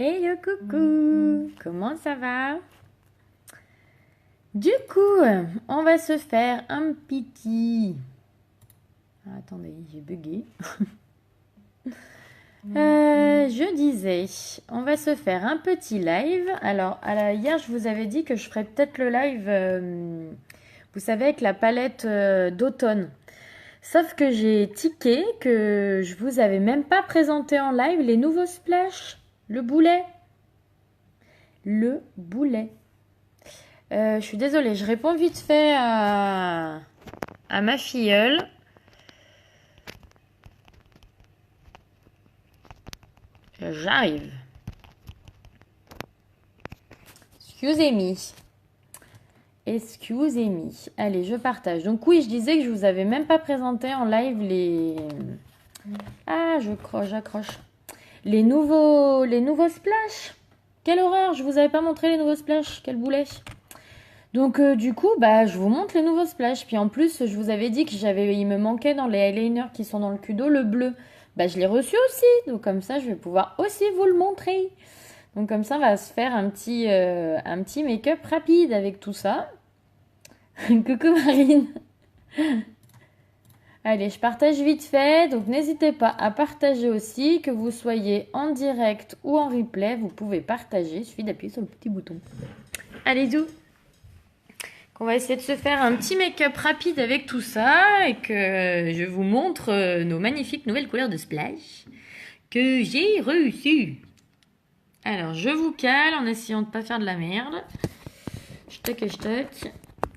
Hey coucou, comment ça va? Du coup, on va se faire un petit... Ah, attendez, j'ai bugué. Je disais, on va se faire un petit live. Alors, hier, je vous avais dit que je ferais peut-être le live, vous savez, avec la palette d'automne. Sauf que j'ai tiqué que je vous avais même pas présenté en live les nouveaux splash. Le boulet. Le boulet. Je suis désolée, je réponds vite fait à ma filleule. J'arrive. Excusez me. Excusez me. Allez, je partage. Donc oui, je disais que je vous avais même pas présenté en live les... Ah, j'accroche. Les nouveaux splash. Quelle horreur, je vous avais pas montré les nouveaux splash. Quel boulet. Donc du coup, bah, je vous montre les nouveaux splash. Puis en plus, je vous avais dit que il me manquait dans les eyeliners qui sont dans le Kudo, le bleu. Bah, je l'ai reçu aussi. Donc comme ça, je vais pouvoir aussi vous le montrer. Donc comme ça, on va se faire un petit make-up rapide avec tout ça. Coucou Marine. Allez, je partage vite fait. Donc n'hésitez pas à partager aussi, que vous soyez en direct ou en replay. Vous pouvez partager. Il suffit d'appuyer sur le petit bouton. Allez, zou. On va essayer de se faire un petit make-up rapide avec tout ça et que je vous montre nos magnifiques nouvelles couleurs de splash que j'ai reçues. Alors, je vous cale en essayant de ne pas faire de la merde. J'toc.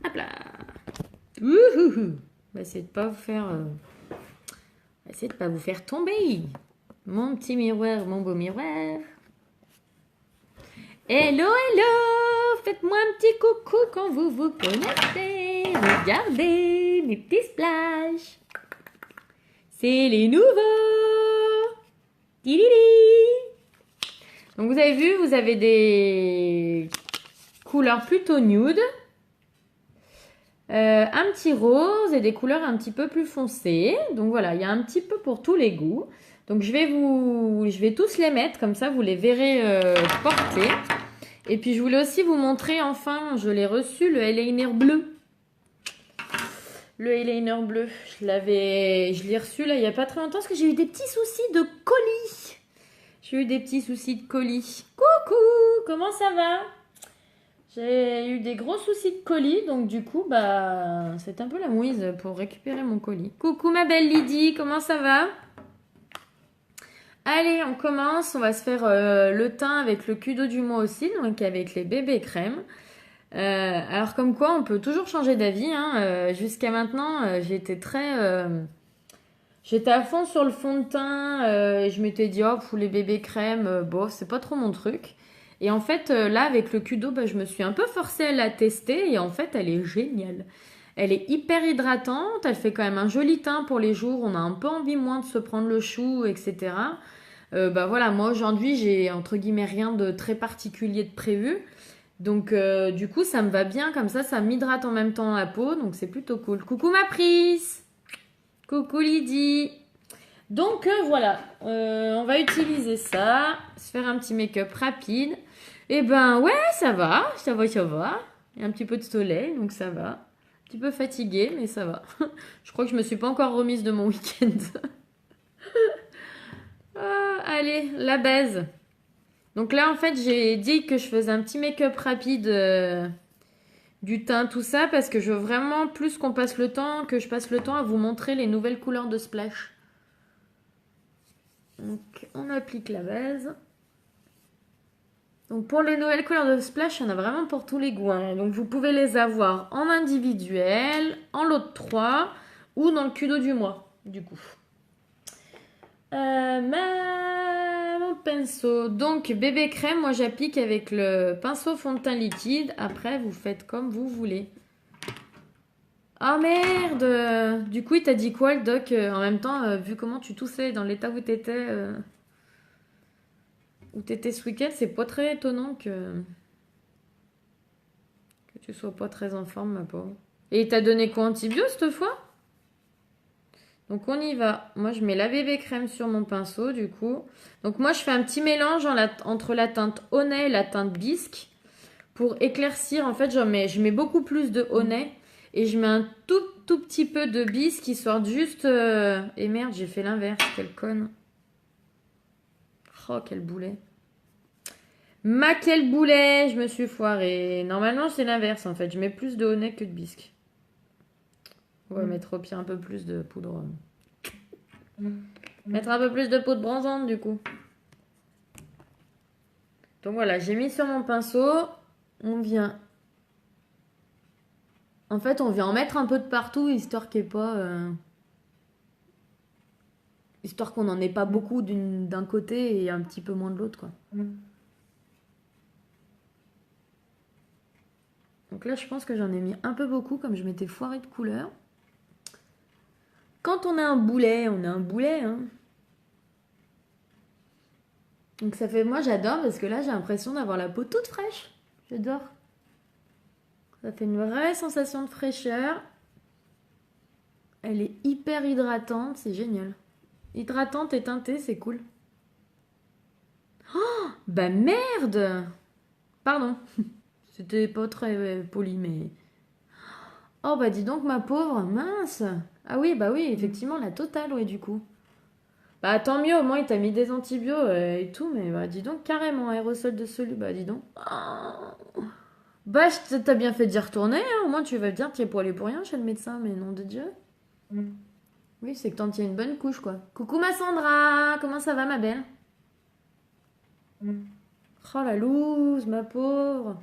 Hop là. Wouhou. On va essayer de pas vous faire... on va essayer de pas vous faire tomber. Mon petit miroir, mon beau miroir. Hello, hello. Faites-moi un petit coucou quand vous vous connectez. Regardez mes petits splash. C'est les nouveaux. Tilili. Donc vous avez vu, vous avez des couleurs plutôt nude. Un petit rose et des couleurs un petit peu plus foncées. Donc voilà, il y a un petit peu pour tous les goûts. Donc je vais tous les mettre, comme ça vous les verrez porter. Et puis je voulais aussi vous montrer, enfin, je l'ai reçu, le eyeliner bleu. Le eyeliner bleu, je l'ai reçu là il n'y a pas très longtemps parce que j'ai eu des petits soucis de colis. J'ai eu des petits soucis de colis. Coucou, comment ça va? J'ai eu des gros soucis de colis, donc du coup, bah, c'est un peu la mouise pour récupérer mon colis. Coucou ma belle Lydie, comment ça va? Allez, on commence. On va se faire le teint avec le Kudo du mois aussi, donc avec les bébés crèmes. Alors comme quoi, on peut toujours changer d'avis. Hein. Jusqu'à maintenant, j'étais à fond sur le fond de teint. Je m'étais dit, oh, pour les bébés crèmes, bon, c'est pas trop mon truc. Et en fait, là, avec le Kudo, bah, je me suis un peu forcée à la tester. Et en fait, elle est géniale. Elle est hyper hydratante. Elle fait quand même un joli teint pour les jours. On a un peu envie moins de se prendre le chou, etc. Bah voilà, moi aujourd'hui, j'ai entre guillemets rien de très particulier de prévu. Donc du coup, ça me va bien comme ça m'hydrate en même temps la peau. Donc c'est plutôt cool. Coucou ma prise. Coucou Lydie. Donc voilà, on va utiliser ça, se faire un petit make-up rapide. Et ben ouais, ça va. Il y a un petit peu de soleil, donc ça va. Un petit peu fatiguée, mais ça va. Je crois que je me suis pas encore remise de mon week-end. Ah, allez, la baise. Donc là, en fait, j'ai dit que je faisais un petit make-up rapide du teint, tout ça, parce que je veux vraiment plus que je passe le temps à vous montrer les nouvelles couleurs de splash. Donc, on applique la base. Donc, pour les nouvelles couleurs de splash, il y en a vraiment pour tous les goûts. Hein. Donc, vous pouvez les avoir en individuel, en lot de 3 ou dans le Kudo du mois, du coup. Mon pinceau. Donc, bébé crème, moi j'applique avec le pinceau fond de teint liquide. Après, vous faites comme vous voulez. Ah merde! Du coup, il t'a dit quoi le doc? En même temps, vu comment tu toussais dans l'état où t'étais ce week-end, c'est pas très étonnant que tu sois pas très en forme, ma pauvre. Et il t'a donné quoi, antibio cette fois? Donc on y va. Moi je mets la bébé crème sur mon pinceau du coup. Donc moi je fais un petit mélange entre la teinte Honey et la teinte Bisque. Pour éclaircir, en fait je mets beaucoup plus de Honey. Et je mets un tout petit peu de Bisque histoire juste... Et merde, j'ai fait l'inverse, quelle conne. Oh, quel boulet. Quel boulet, je me suis foirée. Normalement c'est l'inverse en fait, je mets plus de Honey que de Bisque. On va mettre au pire un peu plus de poudre. Mettre un peu plus de poudre bronzante du coup. Donc voilà, j'ai mis sur mon pinceau. On vient... En fait, on vient en mettre un peu de partout, histoire qu'il n'y ait pas... Histoire qu'on n'en ait pas beaucoup d'un côté et un petit peu moins de l'autre, quoi. Donc là, je pense que j'en ai mis un peu beaucoup, comme je m'étais foirée de couleur. Quand on a un boulet, on a un boulet, hein. Donc ça fait... Moi, j'adore, parce que là, j'ai l'impression d'avoir la peau toute fraîche. J'adore. Ça fait une vraie sensation de fraîcheur. Elle est hyper hydratante, c'est génial. Hydratante et teintée, c'est cool. Oh, bah merde! Pardon. C'était pas très poli, mais... Oh bah dis donc ma pauvre, mince! Ah oui, bah oui, effectivement, la totale, ouais, du coup. Bah tant mieux, au moins il t'a mis des antibiotiques et tout, mais bah dis donc, carrément, aérosol de solu, bah dis donc. Oh. Bah t'as bien fait d'y retourner, hein. Au moins tu vas dire, t'y es pour aller pour rien chez le médecin, mais nom de Dieu. Oui, c'est que t'en tiens une bonne couche, quoi. Coucou ma Sandra, comment ça va ma belle? Oh la loose, ma pauvre.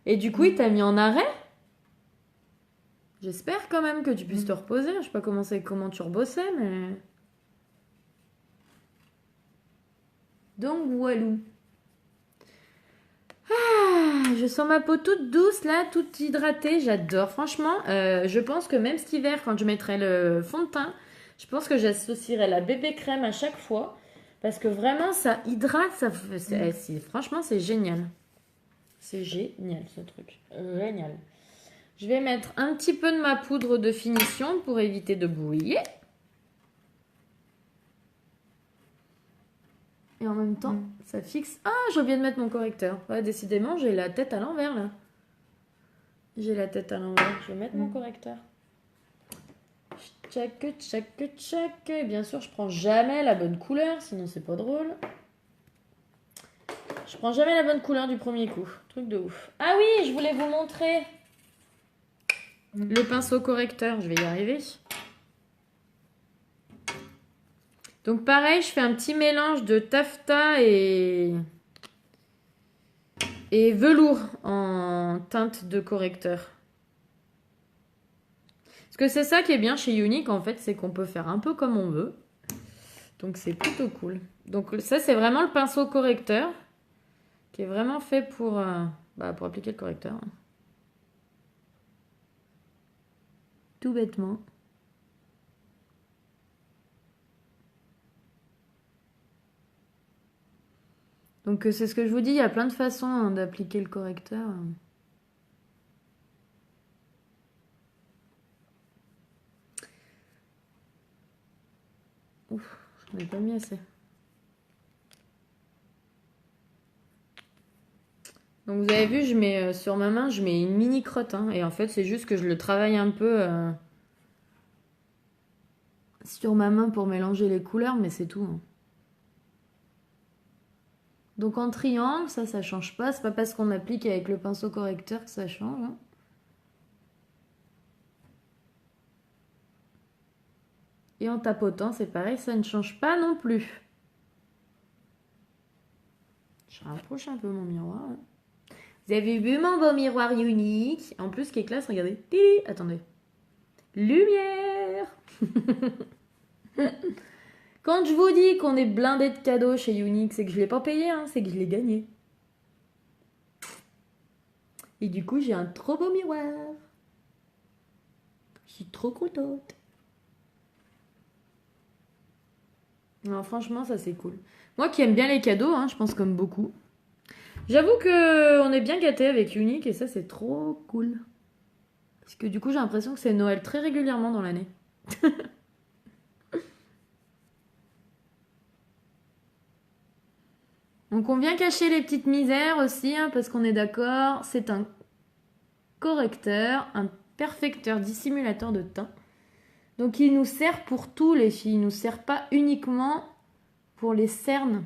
Et du coup, il t'a mis en arrêt? J'espère quand même que tu puisses te reposer. Je sais pas comment tu rebossais, mais... Donc, Walou. Ah, je sens ma peau toute douce, là, toute hydratée. J'adore. Franchement, je pense que même cet hiver, quand je mettrai le fond de teint, je pense que j'associerai la bébé crème à chaque fois. Parce que vraiment, ça hydrate. Franchement, c'est génial. C'est génial, ce truc. Génial. Je vais mettre un petit peu de ma poudre de finition pour éviter de bouiller. Et en même temps, ça fixe... Ah, j'ai oublié de mettre mon correcteur. Ouais, décidément, j'ai la tête à l'envers, là. J'ai la tête à l'envers. Je vais mettre mon correcteur. Check. Et bien sûr, je prends jamais la bonne couleur, sinon c'est pas drôle. Je prends jamais la bonne couleur du premier coup. Truc de ouf. Ah oui, je voulais vous montrer le pinceau correcteur. Je vais y arriver. Donc pareil, je fais un petit mélange de taffetas et velours en teinte de correcteur. Parce que c'est ça qui est bien chez Younique en fait, c'est qu'on peut faire un peu comme on veut. Donc c'est plutôt cool. Donc ça c'est vraiment le pinceau correcteur qui est vraiment fait pour appliquer le correcteur. Tout bêtement. Donc c'est ce que je vous dis, il y a plein de façons d'appliquer le correcteur. Ouf, j'en ai pas mis assez. Donc vous avez vu, je mets sur ma main, je mets une mini crotte. Hein, et en fait, c'est juste que je le travaille un peu sur ma main pour mélanger les couleurs, mais c'est tout. Hein. Donc en triangle, ça change pas. C'est pas parce qu'on applique avec le pinceau correcteur que ça change. Hein. Et en tapotant, c'est pareil, ça ne change pas non plus. Je rapproche un peu mon miroir. Hein. Vous avez vu mon beau miroir unique? En plus, qui est classe, regardez. Attendez. Lumière. Quand je vous dis qu'on est blindé de cadeaux chez Younique, c'est que je ne l'ai pas payé, hein, c'est que je l'ai gagné. Et du coup, j'ai un trop beau miroir. Je suis trop contente. Non, franchement, ça c'est cool. Moi qui aime bien les cadeaux, hein, je pense comme beaucoup. J'avoue qu'on est bien gâtés avec Younique et ça c'est trop cool. Parce que du coup, j'ai l'impression que c'est Noël très régulièrement dans l'année. Donc on vient cacher les petites misères aussi, hein, parce qu'on est d'accord, c'est un correcteur, un perfecteur, dissimulateur de teint. Donc il nous sert pour tout les filles, il nous sert pas uniquement pour les cernes.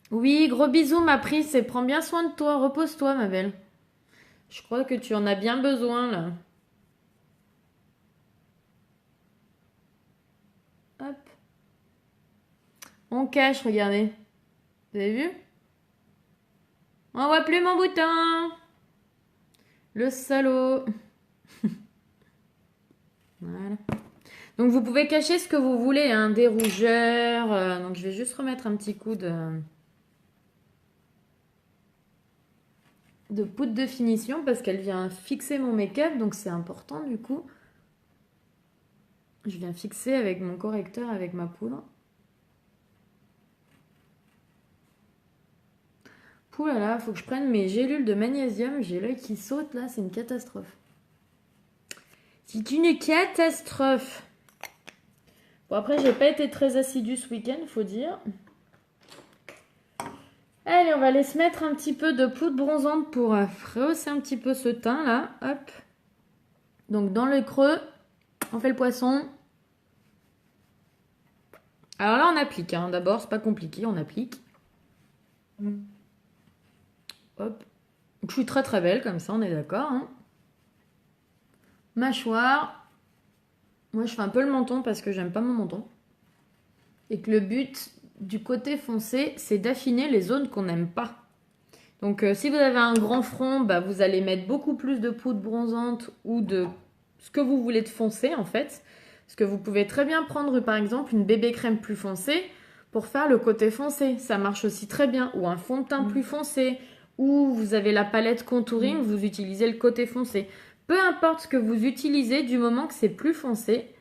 Oui, gros bisous ma prise, et prends bien soin de toi, repose-toi ma belle. Je crois que tu en as bien besoin là. Hop. On cache, regardez. Vous avez vu? On voit plus mon bouton. Le salaud. Voilà. Donc vous pouvez cacher ce que vous voulez, hein, des rougeurs. Donc je vais juste remettre un petit coup de poudre de finition parce qu'elle vient fixer mon make-up, donc c'est important du coup. Je viens fixer avec mon correcteur, avec ma poudre. Pouh là là, faut que je prenne mes gélules de magnésium. J'ai l'œil qui saute là, c'est une catastrophe. C'est une catastrophe. Bon après, j'ai pas été très assidue ce week-end, faut dire. Allez, on va aller se mettre un petit peu de poudre bronzante pour rehausser un petit peu ce teint là. Hop. Donc dans le creux, on fait le poisson. Alors là, on applique. Hein. D'abord, c'est pas compliqué, on applique. Hop. Donc, je suis très très belle comme ça, on est d'accord. Hein. Mâchoire. Moi, je fais un peu le menton parce que j'aime pas mon menton. Et que le but du côté foncé, c'est d'affiner les zones qu'on n'aime pas. Donc, si vous avez un grand front, bah, vous allez mettre beaucoup plus de poudre bronzante ou de ce que vous voulez de foncé, en fait. Parce que vous pouvez très bien prendre, par exemple, une bébé crème plus foncée pour faire le côté foncé. Ça marche aussi très bien. Ou un fond de teint plus foncé. Ou vous avez la palette contouring, vous utilisez le côté foncé. Peu importe ce que vous utilisez, du moment que c'est plus foncé,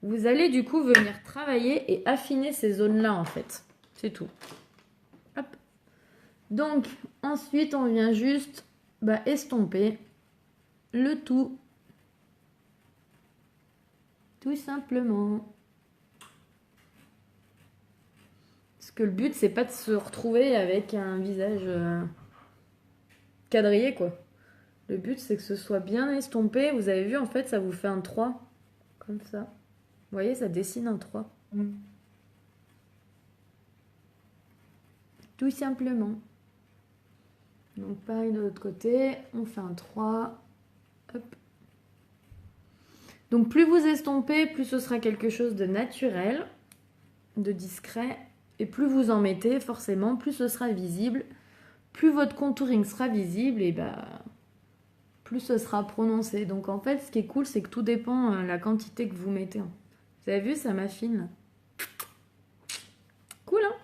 vous allez du coup venir travailler et affiner ces zones-là, en fait. C'est tout. Hop. Donc, ensuite, on vient juste estomper le tout. Tout simplement. Parce que le but, c'est pas de se retrouver avec un visage quadrillé, quoi. Le but, c'est que ce soit bien estompé. Vous avez vu, en fait, ça vous fait un 3. Comme ça. Vous voyez, ça dessine un 3. Tout simplement. Donc, pareil de l'autre côté. On fait un 3. Hop. Donc, plus vous estompez, plus ce sera quelque chose de naturel, de discret. Et plus vous en mettez, forcément, plus ce sera visible. Plus votre contouring sera visible et plus ce sera prononcé. Donc en fait, ce qui est cool, c'est que tout dépend de la quantité que vous mettez. Vous avez vu, ça m'affine là. Cool, hein?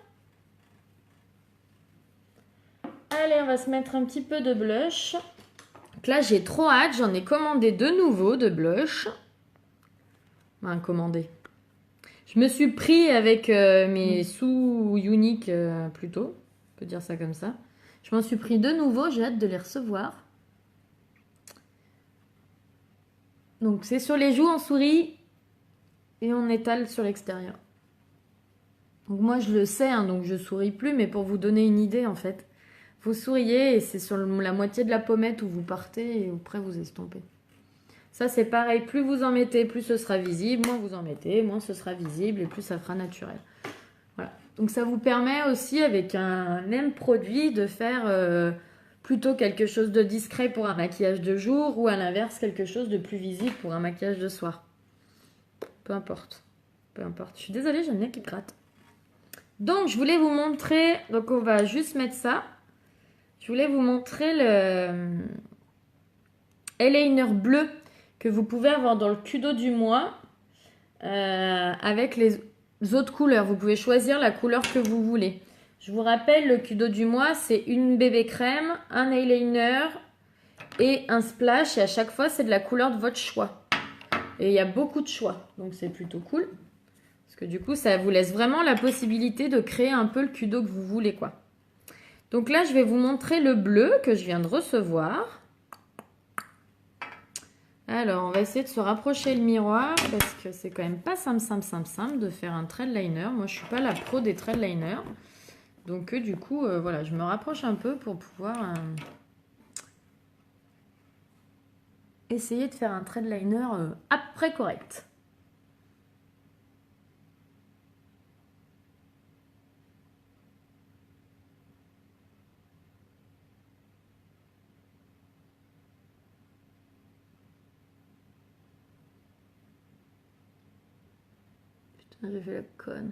Allez, on va se mettre un petit peu de blush. Donc là, j'ai trop hâte. J'en ai commandé de nouveau de blush. Enfin, commandé. Je me suis pris avec mes sous uniques plutôt. On peut dire ça comme ça. Je m'en suis pris de nouveau. J'ai hâte de les recevoir. Donc c'est sur les joues, on sourit et on étale sur l'extérieur. Donc moi je le sais, hein, donc je souris plus, mais pour vous donner une idée en fait, vous souriez et c'est sur la moitié de la pommette où vous partez et après vous estompez. Ça c'est pareil, plus vous en mettez, plus ce sera visible, moins vous en mettez, moins ce sera visible et plus ça fera naturel. Voilà. Donc ça vous permet aussi avec un même produit de faire plutôt quelque chose de discret pour un maquillage de jour ou à l'inverse quelque chose de plus visible pour un maquillage de soir. Peu importe. Peu importe. Je suis désolée, j'ai le nez qui gratte. Donc je voulais vous montrer, donc on va juste mettre ça. Je voulais vous montrer le eyeliner bleu que vous pouvez avoir dans le Kudo du mois avec les autres couleurs. Vous pouvez choisir la couleur que vous voulez. Je vous rappelle, le Kudo du mois, c'est une bébé crème, un eyeliner et un splash. Et à chaque fois, c'est de la couleur de votre choix. Et il y a beaucoup de choix. Donc, c'est plutôt cool. Parce que du coup, ça vous laisse vraiment la possibilité de créer un peu le Kudo que vous voulez, quoi. Donc là, je vais vous montrer le bleu que je viens de recevoir. Alors, on va essayer de se rapprocher le miroir parce que c'est quand même pas simple de faire un thread liner. Moi, je suis pas la pro des thread liners. Donc du coup, voilà, je me rapproche un peu pour pouvoir essayer de faire un trait de liner après correct. Putain, j'ai fait la conne.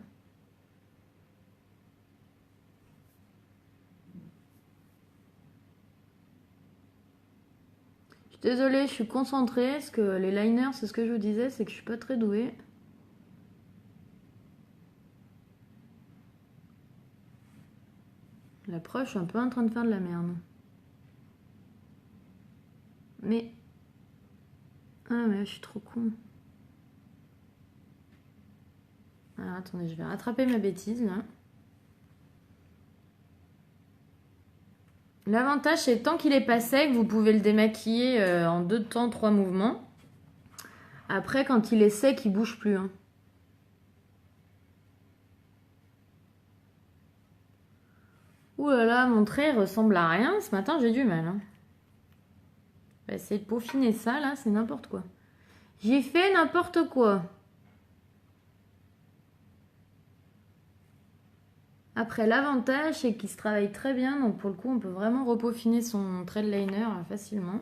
Je suis désolée, je suis concentrée parce que les liners, c'est ce que je vous disais, c'est que je suis pas très douée. La preuve, je suis un peu en train de faire de la merde. Mais... Ah mais je suis trop con. Alors attendez, je vais rattraper ma bêtise là. L'avantage, c'est tant qu'il est pas sec, vous pouvez le démaquiller en 2 temps, 3 mouvements. Après, quand il est sec, il bouge plus. Hein. Ouh là là, mon trait ressemble à rien. Ce matin, j'ai du mal. Hein. Je vais essayer de peaufiner ça, là, c'est n'importe quoi. J'ai fait n'importe quoi. Après, l'avantage, c'est qu'il se travaille très bien. Donc, pour le coup, on peut vraiment repeaufiner son trait de liner facilement.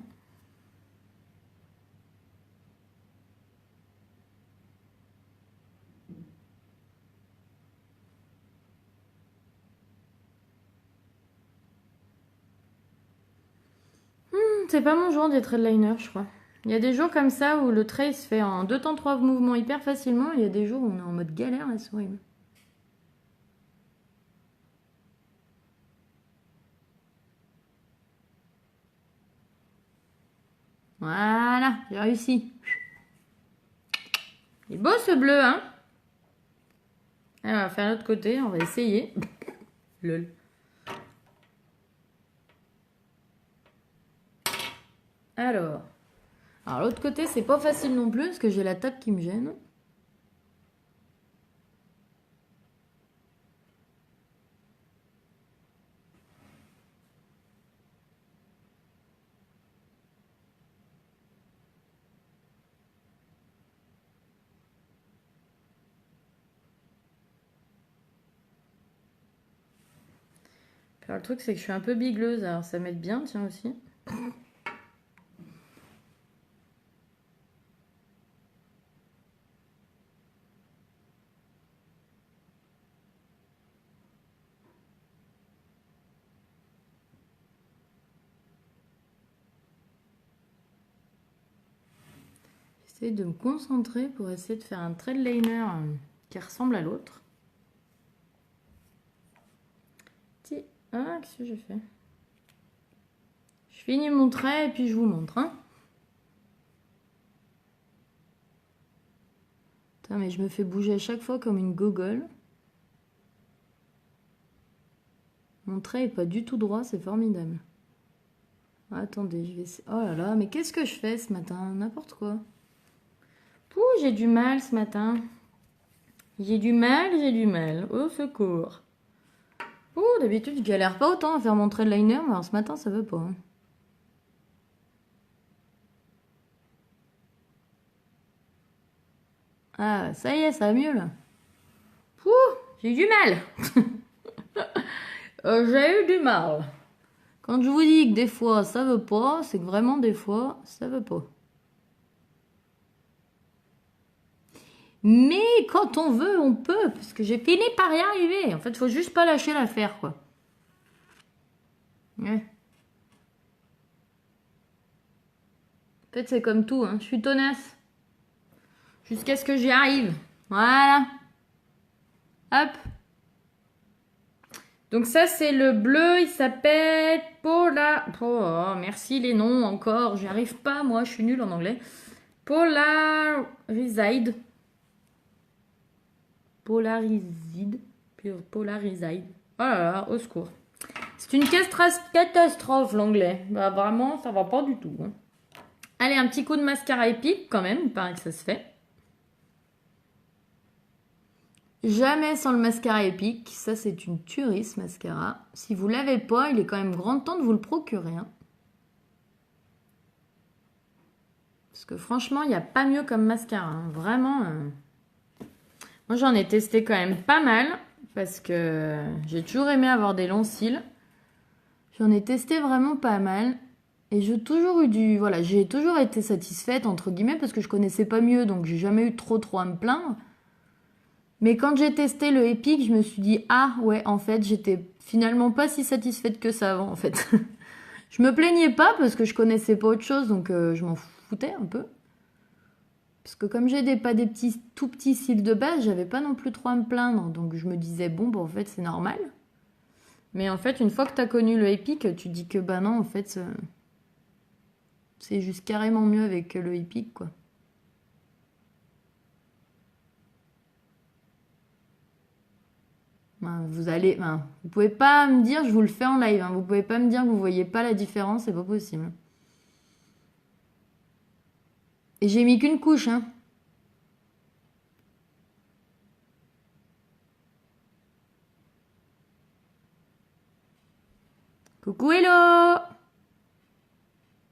C'est pas mon genre des traits de liner, je crois. Il y a des jours comme ça où le trait se fait en 2 temps 3 mouvements hyper facilement. Il y a des jours où on est en mode galère, là, c'est horrible. Voilà, j'ai réussi. Il est beau ce bleu, hein? Alors, on va faire l'autre côté, on va essayer. Lol. Alors l'autre côté, c'est pas facile non plus parce que j'ai la table qui me gêne. Alors, le truc, c'est que je suis un peu bigleuse, alors ça m'aide bien, tiens aussi. J'essaie de me concentrer pour essayer de faire un trait de liner qui ressemble à l'autre. Ah, qu'est-ce que j'ai fait? Je finis mon trait et puis je vous montre. Hein. Putain, mais je me fais bouger à chaque fois comme une gogole. Mon trait est pas du tout droit, c'est formidable. Attendez, je vais essayer. Oh là là, mais qu'est-ce que je fais ce matin? N'importe quoi. Pouh, j'ai du mal ce matin. J'ai du mal. Au secours. Ouh, d'habitude, je galère pas autant à faire mon trait de liner, mais alors ce matin, ça veut pas. Hein. Ah, ça y est, ça va mieux là. Pouh, j'ai eu du mal. J'ai eu du mal. Quand je vous dis que des fois ça veut pas, c'est que vraiment des fois ça veut pas. Mais quand on veut, on peut, parce que j'ai fini par y arriver. En fait, faut juste pas lâcher l'affaire, quoi. Ouais. En fait, c'est comme tout, hein. Je suis tenace. Jusqu'à ce que j'y arrive. Voilà. Hop. Donc ça, c'est le bleu. Il s'appelle Polar... Oh, merci les noms encore. J'y arrive pas, moi. Je suis nulle en anglais. Polarizide. Polarizide. Polarizide. Oh là là, au secours. C'est une catastrophe l'anglais. Bah vraiment, ça va pas du tout. Hein. Allez, un petit coup de mascara épique quand même. Il paraît que ça se fait. Jamais sans le mascara épique. Ça, c'est une tuerie, ce mascara. Si vous l'avez pas, il est quand même grand temps de vous le procurer, hein. Parce que franchement, il n'y a pas mieux comme mascara, hein. Vraiment. Moi, j'en ai testé quand même pas mal. Parce que j'ai toujours aimé avoir des longs cils. J'en ai testé vraiment pas mal. Et j'ai toujours eu du... Voilà, j'ai toujours été satisfaite, entre guillemets, parce que je connaissais pas mieux. Donc, j'ai jamais eu trop à me plaindre. Mais quand j'ai testé le Epic, je me suis dit, ah ouais, en fait, j'étais finalement pas si satisfaite que ça avant, en fait. Je me plaignais pas parce que je connaissais pas autre chose, donc je m'en foutais un peu. Parce que comme j'ai pas des petits, tout petits cils de base, j'avais pas non plus trop à me plaindre. Donc je me disais, bon, bah en fait, c'est normal. Mais en fait, une fois que t'as connu le Epic, tu dis que bah non, en fait, c'est juste carrément mieux avec le Epic, quoi. Vous pouvez pas me dire, je vous le fais en live, hein, vous pouvez pas me dire que vous voyez pas la différence, c'est pas possible. Et j'ai mis qu'une couche, hein. Coucou Hello!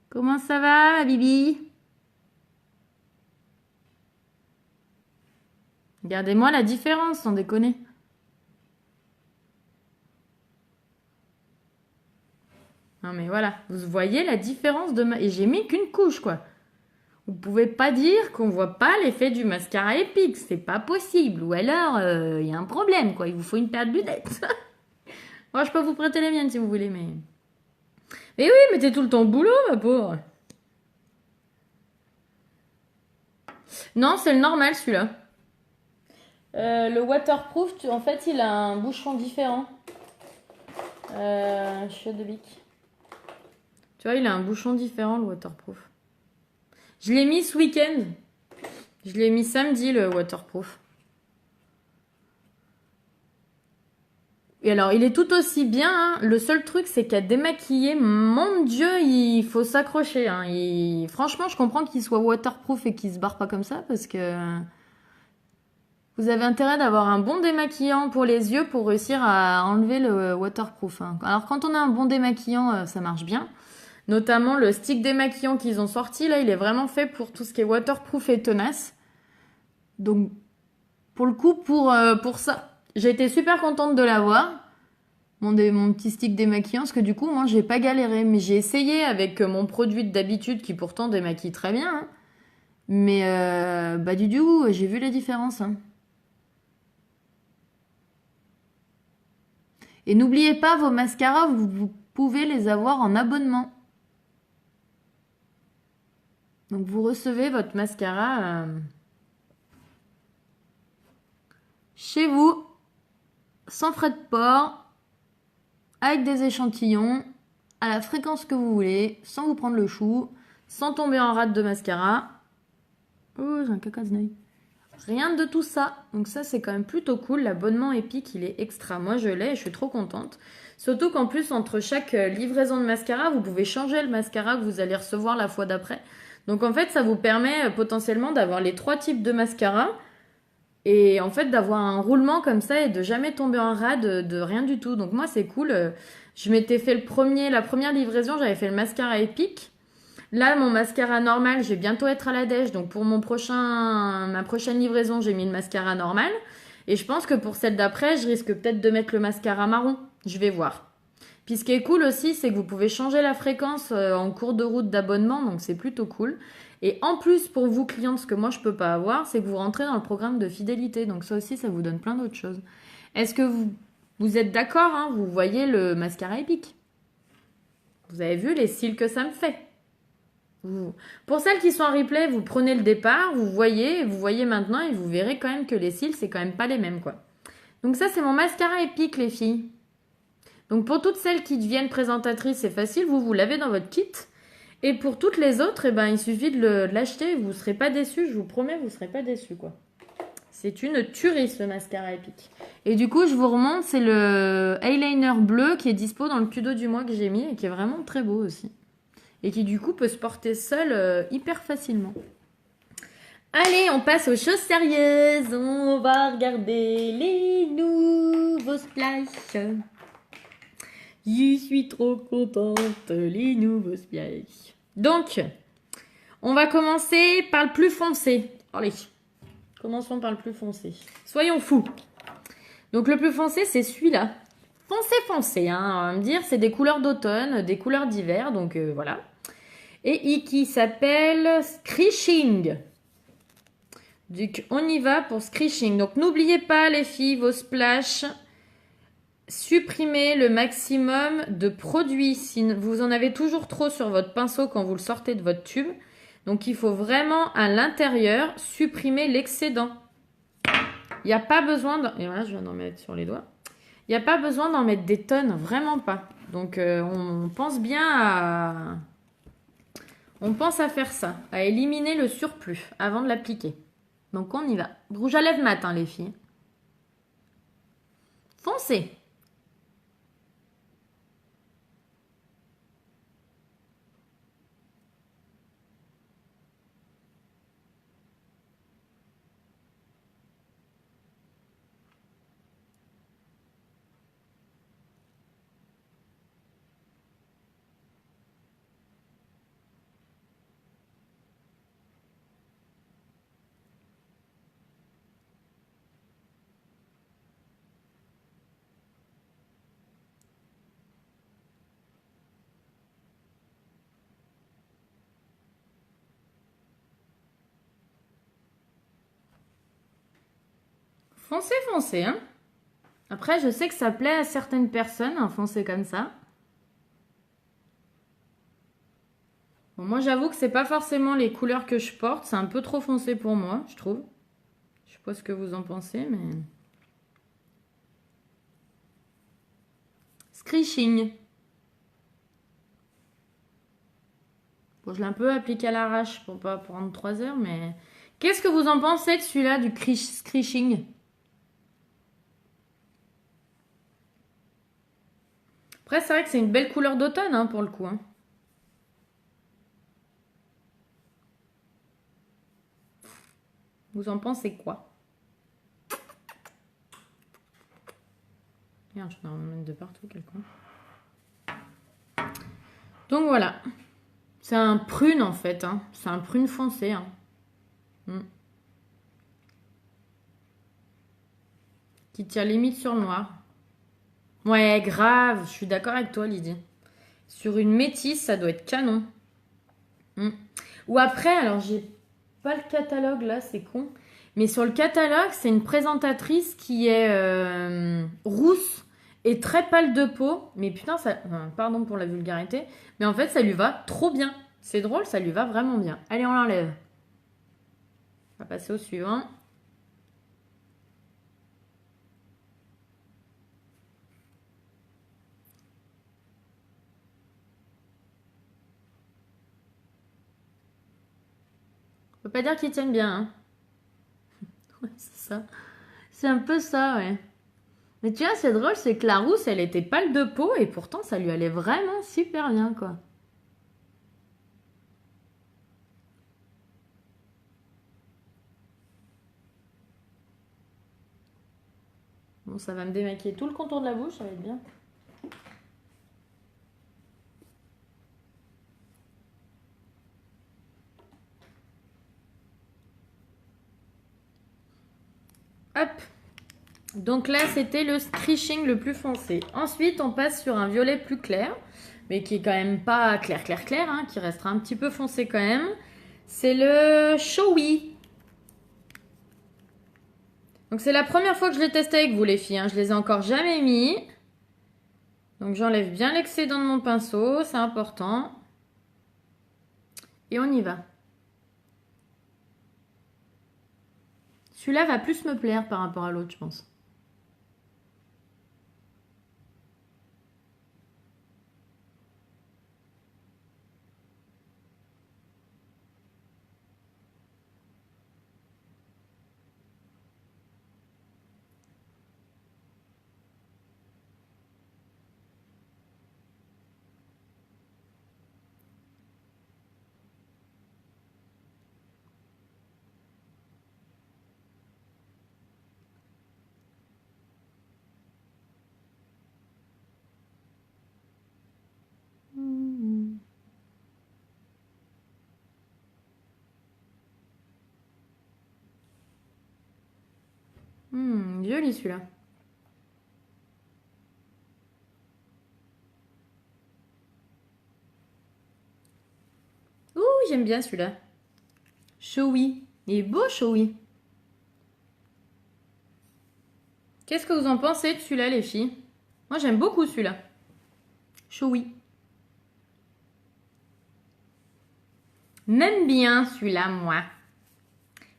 Comment ça va, ma bibi? Regardez-moi la différence, sans déconner. Non mais voilà, vous voyez la différence de Et j'ai mis qu'une couche, quoi. Vous pouvez pas dire qu'on voit pas l'effet du mascara Epic, c'est pas possible. Ou alors, il y a un problème, quoi. Il vous faut une paire de lunettes. Moi, je peux vous prêter les miennes si vous voulez, mais... Mais oui, mais t'es tout le temps au boulot, ma pauvre. Non, c'est le normal, celui-là. Le waterproof, en fait, il a un bouchon différent. Chiotte de bic. Tu vois, il a un bouchon différent, le waterproof. Je l'ai mis ce week-end. Je l'ai mis samedi, le waterproof. Et alors, il est tout aussi bien, hein. Le seul truc, c'est qu'à démaquiller, mon Dieu, il faut s'accrocher, hein. Franchement, je comprends qu'il soit waterproof et qu'il se barre pas comme ça, parce que vous avez intérêt d'avoir un bon démaquillant pour les yeux pour réussir à enlever le waterproof, hein. Alors, quand on a un bon démaquillant, ça marche bien. Notamment le stick démaquillant qu'ils ont sorti, là, il est vraiment fait pour tout ce qui est waterproof et tenace. Donc, pour le coup, pour ça, j'ai été super contente de l'avoir. Mon petit stick démaquillant, parce que du coup, moi, j'ai pas galéré. Mais j'ai essayé avec mon produit d'habitude, qui pourtant démaquille très bien, hein. Mais, bah, du coup, j'ai vu la différence, hein. Et n'oubliez pas, vos mascaras, vous pouvez les avoir en abonnement. Donc, vous recevez votre mascara chez vous, sans frais de port, avec des échantillons, à la fréquence que vous voulez, sans vous prendre le chou, sans tomber en rate de mascara. Oh, j'ai un caca de l'œil. Rien de tout ça. Donc ça, c'est quand même plutôt cool. L'abonnement Epic, il est extra. Moi, je l'ai et je suis trop contente. Surtout qu'en plus, entre chaque livraison de mascara, vous pouvez changer le mascara que vous allez recevoir la fois d'après. Donc en fait, ça vous permet potentiellement d'avoir les 3 types de mascara. Et en fait, d'avoir un roulement comme ça et de jamais tomber en rade de rien du tout. Donc moi, c'est cool. Je m'étais fait la première livraison, j'avais fait le mascara Epic. Là, mon mascara normal, je vais bientôt être à la dèche. Donc pour ma prochaine livraison, j'ai mis le mascara normal. Et je pense que pour celle d'après, je risque peut-être de mettre le mascara marron. Je vais voir. Puis ce qui est cool aussi, c'est que vous pouvez changer la fréquence en cours de route d'abonnement. Donc c'est plutôt cool. Et en plus, pour vous clients, ce que moi je peux pas avoir, c'est que vous rentrez dans le programme de fidélité. Donc ça aussi, ça vous donne plein d'autres choses. Est-ce que vous êtes d'accord, hein? Vous voyez le mascara Epic? Vous avez vu les cils que ça me fait? Pour celles qui sont en replay, vous prenez le départ, vous voyez maintenant et vous verrez quand même que les cils, c'est quand même pas les mêmes, quoi. Donc ça, c'est mon mascara Epic, les filles. Donc pour toutes celles qui deviennent présentatrices, c'est facile, vous l'avez dans votre kit. Et pour toutes les autres, eh ben, il suffit de l'acheter, vous ne serez pas déçus, je vous promets, vous ne serez pas déçus, quoi. C'est une tuerie, ce mascara Epic. Et du coup, je vous remonte, c'est le eyeliner bleu qui est dispo dans le tuto du mois que j'ai mis et qui est vraiment très beau aussi. Et qui du coup peut se porter seul hyper facilement. Allez, on passe aux choses sérieuses. On va regarder les nouveaux splash. Je suis trop contente, les nouveaux splash. Donc, on va commencer par le plus foncé. Allez, commençons par le plus foncé. Soyons fous. Donc, le plus foncé, c'est celui-là. Foncé, foncé, hein. On va me dire, c'est des couleurs d'automne, des couleurs d'hiver, donc voilà. Et qui s'appelle Screeching. Donc, on y va pour Screeching. Donc, n'oubliez pas, les filles, vos splash. Supprimez le maximum de produits. Si vous en avez toujours trop sur votre pinceau quand vous le sortez de votre tube. Donc, il faut vraiment, à l'intérieur, supprimer l'excédent. Il n'y a pas besoin de... Et voilà, je viens d'en mettre sur les doigts. Il n'y a pas besoin d'en mettre des tonnes, vraiment pas. Donc, on pense bien à... On pense à faire ça, à éliminer le surplus avant de l'appliquer. Donc, on y va. Rouge à lèvres mat, hein, les filles. Foncez. Foncez, foncez, hein. Après, je sais que ça plaît à certaines personnes, un foncé comme ça. Bon, moi, j'avoue que c'est pas forcément les couleurs que je porte. C'est un peu trop foncé pour moi, je trouve. Je sais pas ce que vous en pensez, mais... Screeching. Bon, je l'ai un peu appliqué à l'arrache pour pas prendre 3 heures, mais... Qu'est-ce que vous en pensez de celui-là, du Screeching? Après, c'est vrai que c'est une belle couleur d'automne, hein, pour le coup, hein. Vous en pensez quoi? Merde, je vais en mettre de partout, quelqu'un. Donc voilà. C'est un prune, en fait, hein. C'est un prune foncé, hein. Qui tire limite sur le noir. Ouais, grave. Je suis d'accord avec toi, Lydie. Sur une métisse, ça doit être canon. Ou après, alors j'ai pas le catalogue là, c'est con. Mais sur le catalogue, c'est une présentatrice qui est rousse et très pâle de peau. Mais putain, ça, enfin, pardon pour la vulgarité, mais en fait, ça lui va trop bien. C'est drôle, ça lui va vraiment bien. Allez, on l'enlève. On va passer au suivant. On peut pas dire qu'ils tiennent bien, hein. Ouais, c'est ça. C'est un peu ça, ouais. Mais tu vois, c'est drôle, c'est que la rousse, elle était pâle de peau et pourtant, ça lui allait vraiment super bien, quoi. Bon, ça va me démaquiller tout le contour de la bouche, ça va être bien. Hop. Donc là, c'était le Screeching le plus foncé. Ensuite, on passe sur un violet plus clair, mais qui est quand même pas clair, clair, clair, hein, qui restera un petit peu foncé quand même. C'est le Showy. Donc c'est la première fois que je l'ai testé avec vous les filles, hein. Je les ai encore jamais mis. Donc j'enlève bien l'excédent de mon pinceau, c'est important. Et on y va. Celui-là va plus me plaire par rapport à l'autre, je pense. Joli celui-là. Ouh, j'aime bien celui-là. Showy. Il est beau, Showy. Qu'est-ce que vous en pensez de celui-là, les filles? Moi, j'aime beaucoup celui-là. Showy. Même bien celui-là, moi.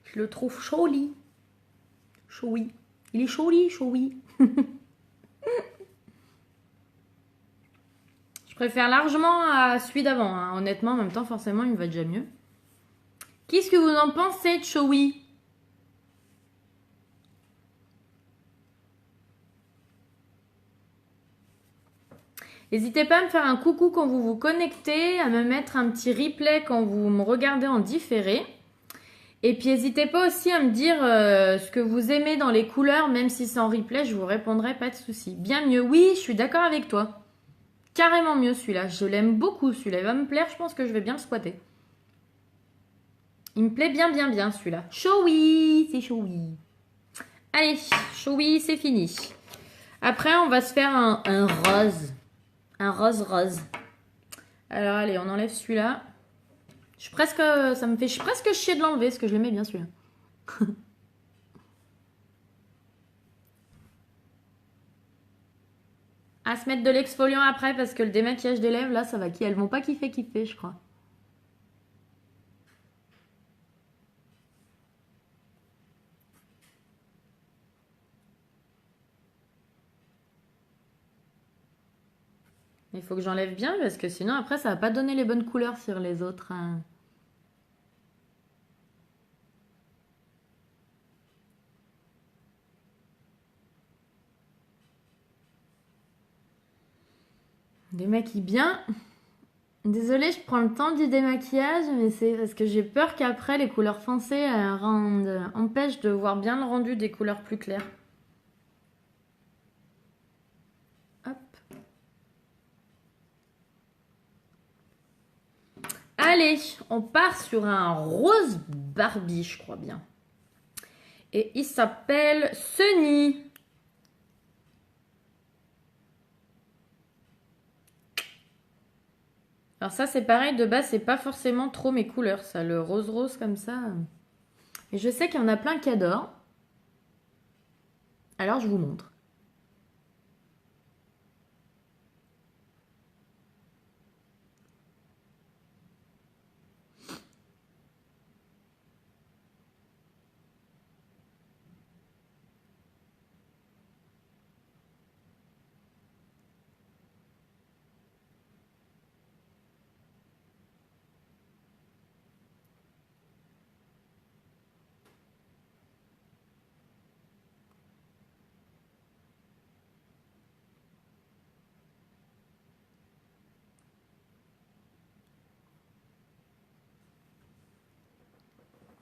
Je le trouve joli. Showy. Il est joli, Showy. Je préfère largement à celui d'avant. Hein. Honnêtement, en même temps, forcément, il me va déjà mieux. Qu'est-ce que vous en pensez de Showy? N'hésitez pas à me faire un coucou quand vous vous connectez, à me mettre un petit replay quand vous me regardez en différé. Et puis n'hésitez pas aussi à me dire ce que vous aimez dans les couleurs, même si c'est en replay, je vous répondrai, pas de souci. Bien mieux, oui, je suis d'accord avec toi. Carrément mieux celui-là, je l'aime beaucoup celui-là, il va me plaire, je pense que je vais bien le squatter. Il me plaît bien celui-là. Showy, c'est Showy. Allez, Showy, c'est fini. Après, on va se faire un rose. Un rose. Alors, allez, on enlève celui-là. Je suis presque chier de l'enlever, parce que je l'aimais bien celui-là. À se mettre de l'exfoliant après, parce que le démaquillage des lèvres, là, ça va qui elles vont pas kiffer, je crois. Il faut que j'enlève bien parce que sinon après ça va pas donner les bonnes couleurs sur les autres. Hein. Démaquille bien. Désolée, je prends le temps du démaquillage, mais c'est parce que j'ai peur qu'après les couleurs foncées empêchent de voir bien le rendu des couleurs plus claires. Hop. Allez, on part sur un rose Barbie, je crois bien. Et il s'appelle Sunny. Alors ça, c'est pareil, de base, c'est pas forcément trop mes couleurs, ça, le rose comme ça. Et je sais qu'il y en a plein qui adorent. Alors, je vous montre.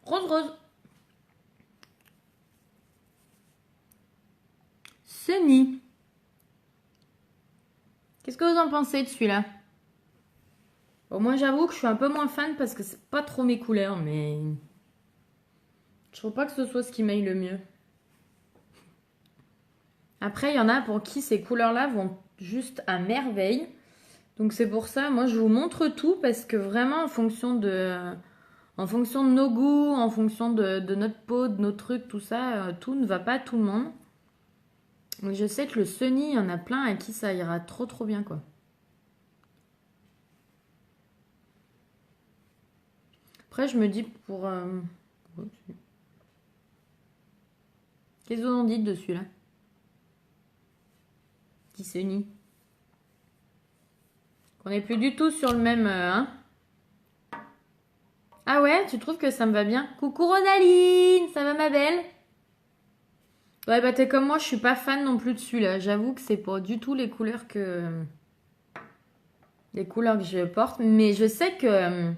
Rose. Sunny. Qu'est-ce que vous en pensez de celui-là? Bon, moi, j'avoue que je suis un peu moins fan parce que c'est pas trop mes couleurs, mais je trouve pas que ce soit ce qui m'aille le mieux. Après, il y en a pour qui ces couleurs-là vont juste à merveille. Donc c'est pour ça, moi, je vous montre tout parce que vraiment, en fonction de nos goûts, en fonction de notre peau, de nos trucs, tout ça, tout ne va pas à tout le monde. Donc je sais que le Sunny, il y en a plein à qui ça ira trop bien, quoi. Après, je me dis pour... Qu'est-ce que vous en dites de celui-là? Petit Sunny. On n'est plus du tout sur le même... hein? Ah ouais, tu trouves que ça me va bien? Coucou Rosaline, ça va ma belle? Ouais, bah t'es comme moi, je suis pas fan non plus de celui-là. J'avoue que c'est pas du tout les couleurs que je porte. Mais je sais que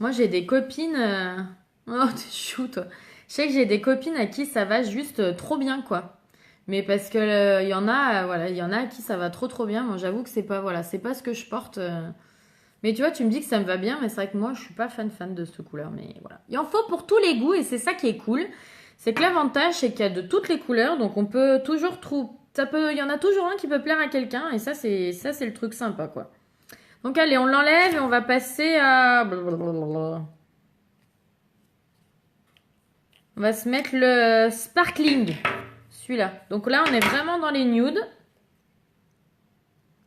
moi j'ai des copines... Oh, t'es chou toi. Je sais que j'ai des copines à qui ça va juste trop bien, quoi. Mais parce que y en a, voilà, il y en a à qui ça va trop bien. Moi j'avoue que c'est pas, voilà, c'est pas ce que je porte... Mais tu vois, tu me dis que ça me va bien, mais c'est vrai que moi, je suis pas fan de cette couleur. Mais voilà. Il en faut pour tous les goûts et c'est ça qui est cool. C'est que l'avantage, c'est qu'il y a de toutes les couleurs, donc on peut toujours trouver. Il y en a toujours un qui peut plaire à quelqu'un, et ça c'est le truc sympa, quoi. Donc allez, on l'enlève et on va passer à. On va se mettre le sparkling, celui-là. Donc là, on est vraiment dans les nudes.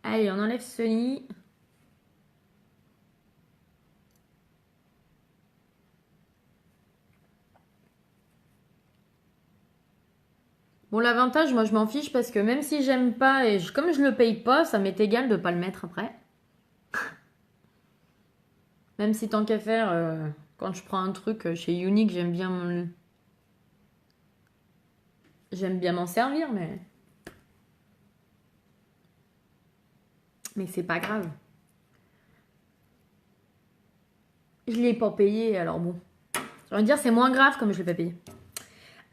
Allez, on enlève ce lit. Bon, l'avantage, moi, je m'en fiche parce que même si j'aime pas et comme je le paye pas, ça m'est égal de pas le mettre après. Même si tant qu'à faire, quand je prends un truc chez Unique, j'aime bien m'en servir, mais c'est pas grave. Je l'ai pas payé, alors bon. J'ai envie de dire, c'est moins grave comme je l'ai pas payé.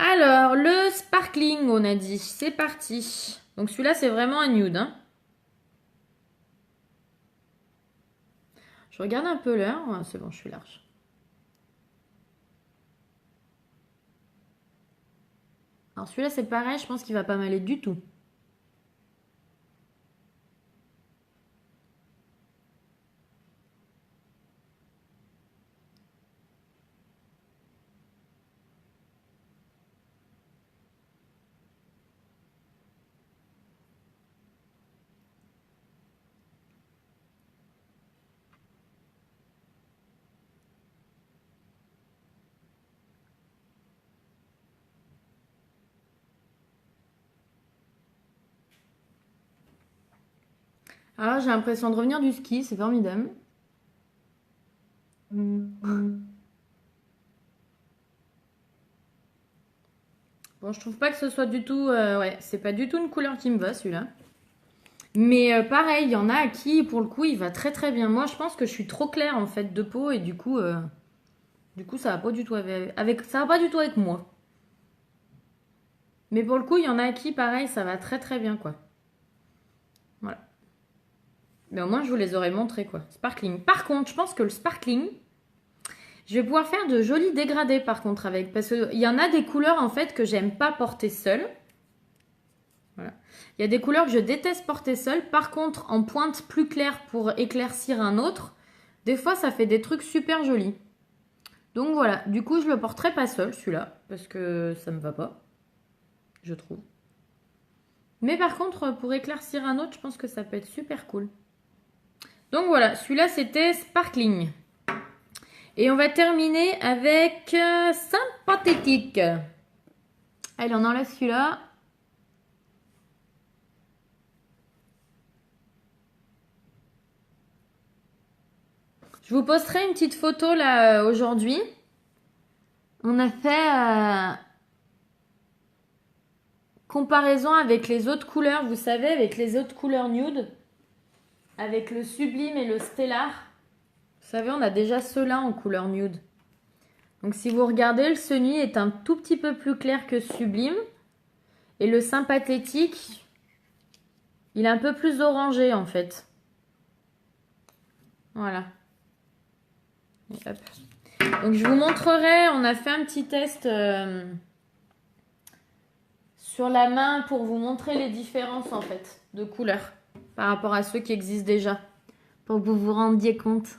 Alors, le sparkling, on a dit. C'est parti. Donc celui-là, c'est vraiment un nude. Hein. Je regarde un peu l'heure. Ouais, c'est bon, je suis large. Alors celui-là, c'est pareil. Je pense qu'il va pas m'aller du tout. Alors, j'ai l'impression de revenir du ski. C'est formidable. Bon, je trouve pas que ce soit du tout... ouais, c'est pas du tout une couleur qui me va, celui-là. Mais pareil, il y en a à qui, pour le coup, il va très très bien. Moi, je pense que je suis trop claire, en fait, de peau. Et du coup ça va pas du tout ça va pas du tout avec moi. Mais pour le coup, il y en a à qui, pareil, ça va très très bien, quoi. Voilà. Mais au moins, je vous les aurais montrés, quoi. Sparkling. Par contre, je pense que le sparkling, je vais pouvoir faire de jolis dégradés, par contre, avec. Parce qu'il y en a des couleurs, en fait, que j'aime pas porter seule. Voilà. Il y a des couleurs que je déteste porter seule. Par contre, en pointe plus claire pour éclaircir un autre, des fois, ça fait des trucs super jolis. Donc voilà. Du coup, je le porterai pas seul, celui-là. Parce que ça me va pas, je trouve. Mais par contre, pour éclaircir un autre, je pense que ça peut être super cool. Donc voilà, celui-là c'était Sparkling. Et on va terminer avec Sympathétique. Allez, on enlève celui-là. Je vous posterai une petite photo là aujourd'hui. On a fait comparaison avec les autres couleurs, vous savez, avec les autres couleurs nude. Avec le Sublime et le Stellar. Vous savez, on a déjà ceux-là en couleur nude. Donc si vous regardez, le Sunny est un tout petit peu plus clair que Sublime. Et le Sympathétique, il est un peu plus orangé en fait. Voilà. Et hop. Donc je vous montrerai, on a fait un petit test sur la main pour vous montrer les différences en fait de couleurs par rapport à ceux qui existent déjà. Pour que vous vous rendiez compte.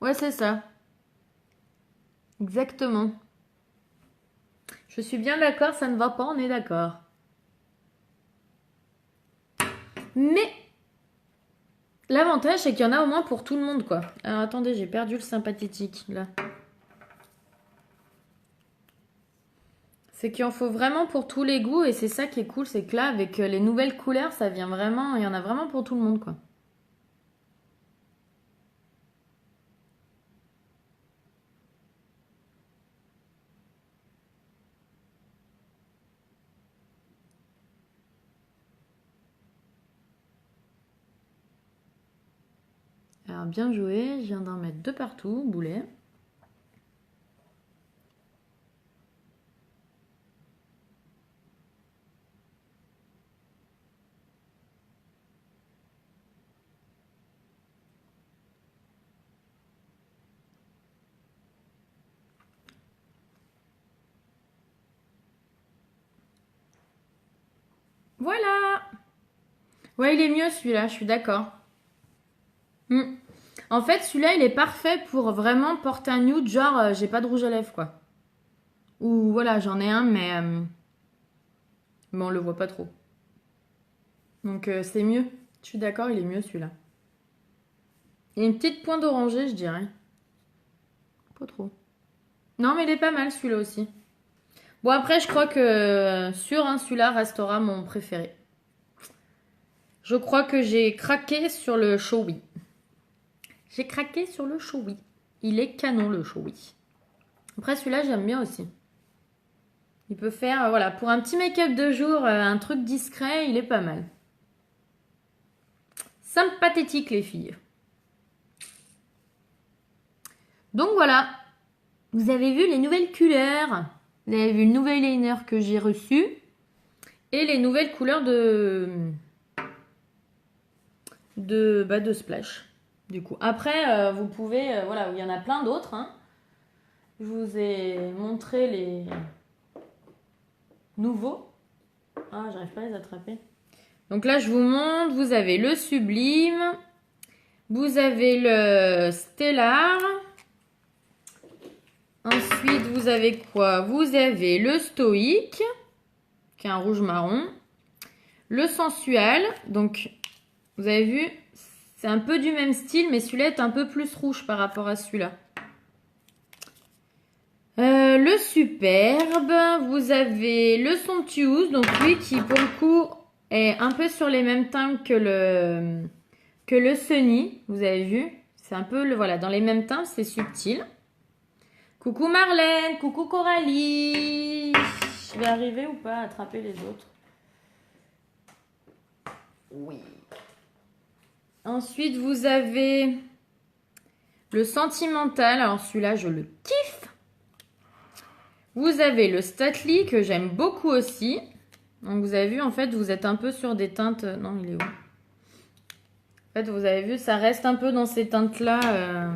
Ouais, c'est ça. Exactement. Je suis bien d'accord, ça ne va pas, on est d'accord. Mais l'avantage, c'est qu'il y en a au moins pour tout le monde, quoi. Alors attendez, j'ai perdu le sympathétique, là. C'est qu'il en faut vraiment pour tous les goûts, et c'est ça qui est cool, c'est que là, avec les nouvelles couleurs, ça vient vraiment, il y en a vraiment pour tout le monde, quoi. Alors bien joué, je viens d'en mettre deux partout, boulet. Voilà. Ouais, il est mieux celui-là, je suis d'accord. En fait, celui-là, il est parfait pour vraiment porter un nude, genre j'ai pas de rouge à lèvres, quoi. Ou voilà, j'en ai un, mais on le voit pas trop. Donc c'est mieux. Je suis d'accord, il est mieux celui-là. Il y a une petite pointe d'oranger, je dirais. Pas trop. Non, mais il est pas mal celui-là aussi. Bon, après, je crois que sûr, hein, celui-là restera mon préféré. Je crois que j'ai craqué sur le Showy. J'ai craqué sur le Showy. Il est canon, le Showy. Après, celui-là, j'aime bien aussi. Il peut faire, voilà, pour un petit make-up de jour, un truc discret, il est pas mal. Sympathétique, les filles. Donc voilà. Vous avez vu les nouvelles couleurs. Vous avez vu le nouvel liner que j'ai reçu. Et les nouvelles couleurs de Splash. Du coup, après, vous pouvez, voilà, il y en a plein d'autres. Hein. Je vous ai montré les nouveaux. Ah, j'arrive pas à les attraper. Donc là, je vous montre, vous avez le Sublime, vous avez le Stellar. Ensuite, vous avez quoi? Vous avez le Stoïque, qui est un rouge marron. Le Sensual, donc vous avez vu, c'est un peu du même style, mais celui-là est un peu plus rouge par rapport à celui-là. Le Superbe, vous avez le Somptuous, donc lui qui pour le coup est un peu sur les mêmes teintes que le Sunny, vous avez vu. C'est un peu, voilà, dans les mêmes teintes, c'est subtil. Coucou Marlène, coucou Coralie. Je vais arriver ou pas à attraper les autres? Oui. Ensuite, vous avez le Sentimental. Alors celui-là, je le kiffe. Vous avez le Stately que j'aime beaucoup aussi. Donc vous avez vu, en fait, vous êtes un peu sur des teintes... Non, il est où? En fait, vous avez vu, ça reste un peu dans ces teintes-là.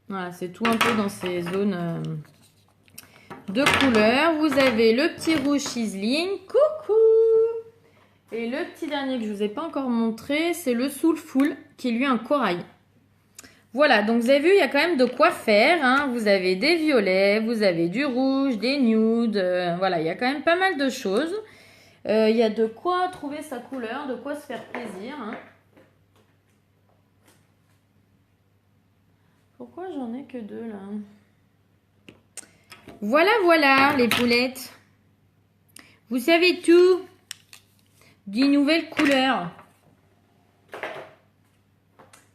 Voilà, c'est tout un peu dans ces zones de couleurs. Vous avez le petit rouge Sizzling. Coucou! Et le petit dernier que je ne vous ai pas encore montré, c'est le Soulful, qui est lui un corail. Voilà, donc vous avez vu, il y a quand même de quoi faire. Hein. Vous avez des violets, vous avez du rouge, des nudes. Voilà, il y a quand même pas mal de choses. Il y a de quoi trouver sa couleur, de quoi se faire plaisir. Hein. Pourquoi j'en ai que deux là? Voilà, voilà, les poulettes. Vous savez tout. Des nouvelles couleurs.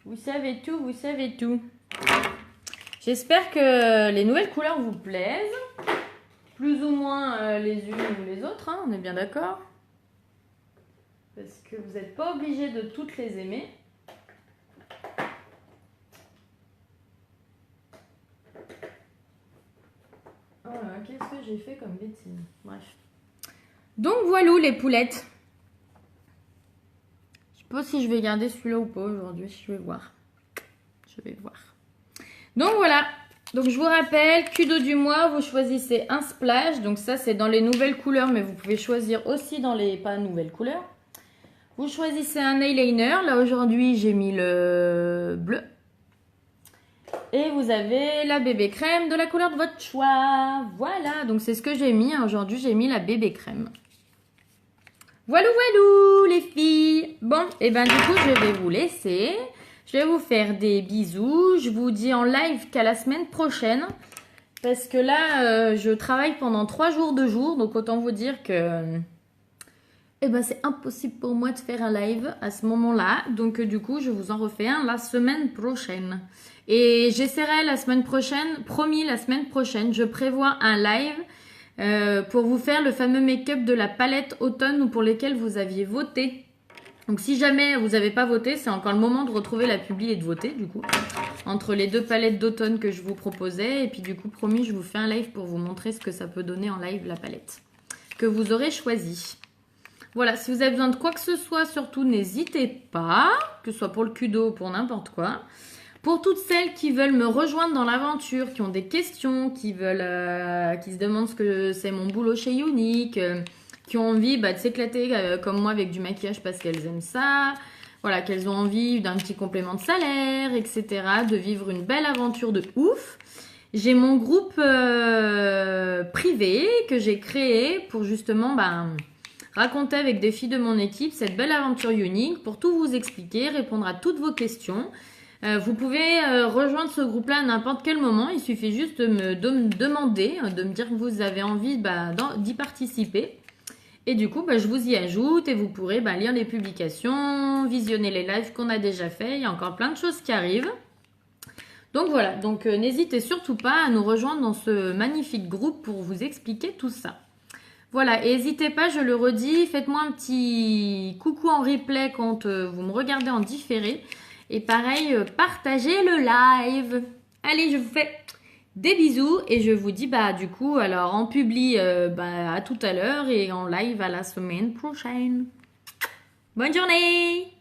Vous savez tout, vous savez tout. J'espère que les nouvelles couleurs vous plaisent. Plus ou moins les unes ou les autres, hein, on est bien d'accord. Parce que vous n'êtes pas obligé de toutes les aimer. Oh là, qu'est-ce que j'ai fait comme bêtise? Bref. Donc voilà les poulettes. Je sais pas si je vais garder celui-là ou pas aujourd'hui. Je vais voir. Je vais voir. Donc voilà. Donc je vous rappelle, Kudo du mois, vous choisissez un splash. Donc ça c'est dans les nouvelles couleurs, mais vous pouvez choisir aussi dans les pas nouvelles couleurs. Vous choisissez un eyeliner. Là aujourd'hui j'ai mis le bleu. Et vous avez la bébé crème de la couleur de votre choix. Voilà, donc c'est ce que j'ai mis. Aujourd'hui j'ai mis la bébé crème. Voilà, voilà les filles. Bon, et ben du coup je vais vous laisser. Je vais vous faire des bisous. Je vous dis en live qu'à la semaine prochaine. Parce que là, je travaille pendant 3 jours de jour. Donc autant vous dire que eh ben, c'est impossible pour moi de faire un live à ce moment-là. Donc du coup, je vous en refais un la semaine prochaine. Et j'essaierai la semaine prochaine, promis la semaine prochaine, je prévois un live pour vous faire le fameux make-up de la palette automne ou pour lesquels vous aviez voté. Donc si jamais vous n'avez pas voté, c'est encore le moment de retrouver la publi et de voter du coup. Entre les 2 palettes d'automne que je vous proposais. Et puis du coup, promis, je vous fais un live pour vous montrer ce que ça peut donner en live la palette que vous aurez choisie. Voilà, si vous avez besoin de quoi que ce soit, surtout n'hésitez pas, que ce soit pour le Kudo ou pour n'importe quoi. Pour toutes celles qui veulent me rejoindre dans l'aventure, qui ont des questions, qui se demandent ce que c'est mon boulot chez Younique, qui ont envie de s'éclater comme moi avec du maquillage parce qu'elles aiment ça. Voilà, qu'elles ont envie d'un petit complément de salaire, etc. De vivre une belle aventure de ouf. J'ai mon groupe privé que j'ai créé pour justement raconter avec des filles de mon équipe cette belle aventure unique pour tout vous expliquer, répondre à toutes vos questions. Vous pouvez rejoindre ce groupe-là à n'importe quel moment. Il suffit juste de me demander, de me dire que vous avez envie d'y participer. Et du coup, je vous y ajoute et vous pourrez lire les publications, visionner les lives qu'on a déjà fait. Il y a encore plein de choses qui arrivent. Donc voilà, n'hésitez surtout pas à nous rejoindre dans ce magnifique groupe pour vous expliquer tout ça. Voilà, et n'hésitez pas, je le redis, faites-moi un petit coucou en replay quand vous me regardez en différé. Et pareil, partagez le live. Allez, je vous fais des bisous et je vous dis du coup, alors en publi à tout à l'heure et en live à la semaine prochaine. Bonne journée!